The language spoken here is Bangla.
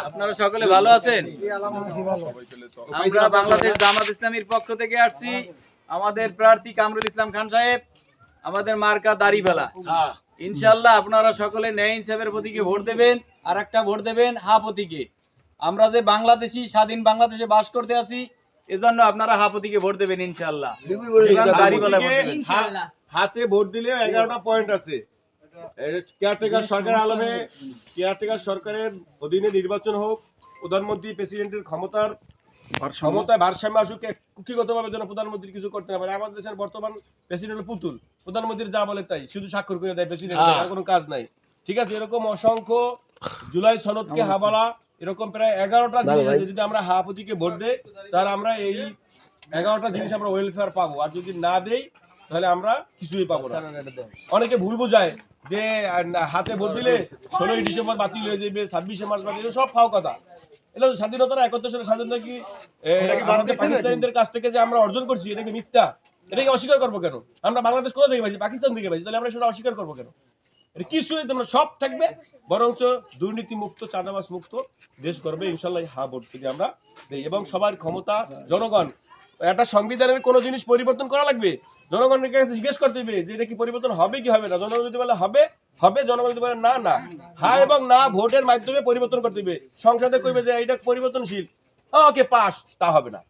আপনারা সকলে ভালো আছেন? আমরা বাংলাদেশ জামাত ইসলামীর পক্ষ থেকে আসছি। আমাদের প্রার্থী কামরুল ইসলাম খান সাহেব, আমাদের মার্কা দাড়িপাল্লা। ইনশাআল্লাহ আপনারা সকলে ন্যায় ইনসাফের প্রতীকে ভোট দেবেন, আর একটা ভোট দেবেন হা প্রতীকে। আমরা যে বাংলাদেশি স্বাধীন বাংলাদেশে বাস করতে আছি, এজন্য আপনারা হা প্রতীকে ভোট দেবেন ইনশাআল্লাহ। দাড়িপাল্লা ভোট দেবেন। হাতে ভোট দিলে 11টা পয়েন্ট আছে। কেয়ারটেকার সরকার আলমে কেয়ারটেকার সরকারের অধীনে নির্বাচন হোক, প্রধানমন্ত্রী প্রেসিডেন্টের ক্ষমতায় ভারসাম্য আসুক, কুক্ষিগতভাবে যেন প্রধানমন্ত্রী কিছু করতে না পারে। আমাদের দেশের বর্তমান প্রেসিডেন্ট পুতুল, প্রধানমন্ত্রী যা বলে তাই, শুধু স্বাক্ষর করে দেয় প্রেসিডেন্ট, আর কোনো কাজ নাই। ঠিক আছে, এরকম অসংখ্য জুলাই সনদকে হাবালা এরকম প্রায় 11টা জিনিস আছে। যদি আমরা হা প্রতীকে ভোট দেই, তাহলে আমরা এই 11টা জিনিস আমরা ওয়েলফেয়ার পাবো, আর যদি না দেই তাহলে আমরা কিছুই পাবো না। অনেকে ভুল বোঝায় যে হাতে ভোট দিলে 16ই ডিসেম্বর বাতিল হয়ে যাবে, 26শে মার্চ বাতিল, সব ফাও কথা। এটা স্বাধীনতার 71 সালের স্বাধীনতা কি আমাদের পাকিস্তানিদের কাছ থেকে যে আমরা অর্জন করছি, এটা কি মিথ্যা? এটাকে অস্বীকার করবো কেন? আমরা বাংলাদেশ কোথা থেকে পাইছি? পাকিস্তান থেকে পাইছি, তাহলে আমরা সেটা অস্বীকার করবো কেন? এটা কিছুই তোমরা সব থাকবে, বরঞ্চ দুর্নীতি মুক্ত, চাঁদাবাজ মুক্ত দেশ করবে ইনশাল্লাহ হা ভোট থেকে আমরা দেই। এবং সবার ক্ষমতা জনগণ। একটা সংবিধানের কোনো জিনিস পরিবর্তন করা লাগবে, জনগণের কাছে জিজ্ঞেস করতে হবে যে এটা কি পরিবর্তন হবে কি হবে না। জনগণ যদি বলে হবে হবে, জনগণ যদি বলে না না, হ্যাঁ এবং না ভোটের মাধ্যমে পরিবর্তন করতে হবে। সংসদে কইবে যে এটা পরিবর্তনশীল, ওকে পাস, তা হবে না।